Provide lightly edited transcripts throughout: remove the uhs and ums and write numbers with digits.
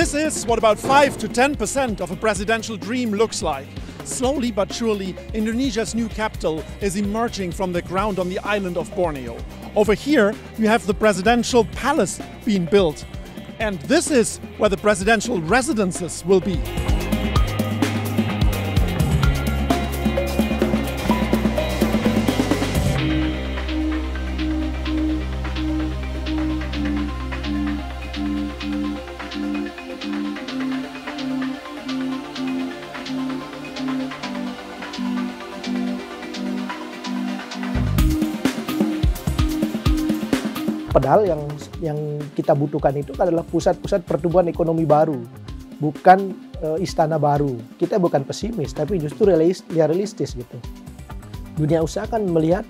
This is what about 5 to 10% of a presidential dream looks like. Slowly but surely, Indonesia's new capital is emerging from the ground on the island of Borneo. Over here, you have the presidential palace being built. And this is where the presidential residences will be. Padahal yang kita butuhkan itu adalah pusat-pusat pertumbuhan ekonomi baru, bukan istana baru. Kita bukan pesimis, tapi justru realistis gitu. Dunia usaha akan melihat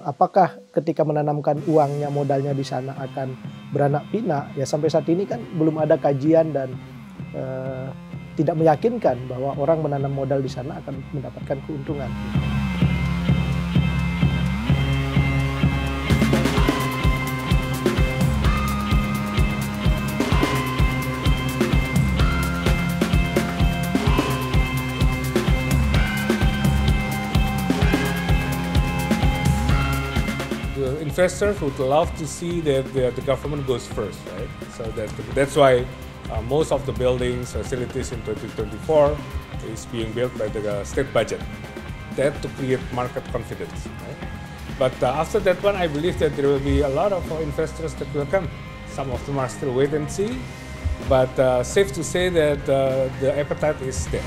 apakah ketika menanamkan uangnya, modalnya di sana akan beranak pinak. Ya sampai saat ini kan belum ada kajian dan tidak meyakinkan bahwa orang menanam modal di sana akan mendapatkan keuntungan. Investors would love to see that the government goes first, right? So that's why most of the buildings, facilities in 2024 is being built by the state budget. That to create market confidence, right? But after that one, I believe that there will be a lot of investors that will come. Some of them are still wait and see, but safe to say that the appetite is there.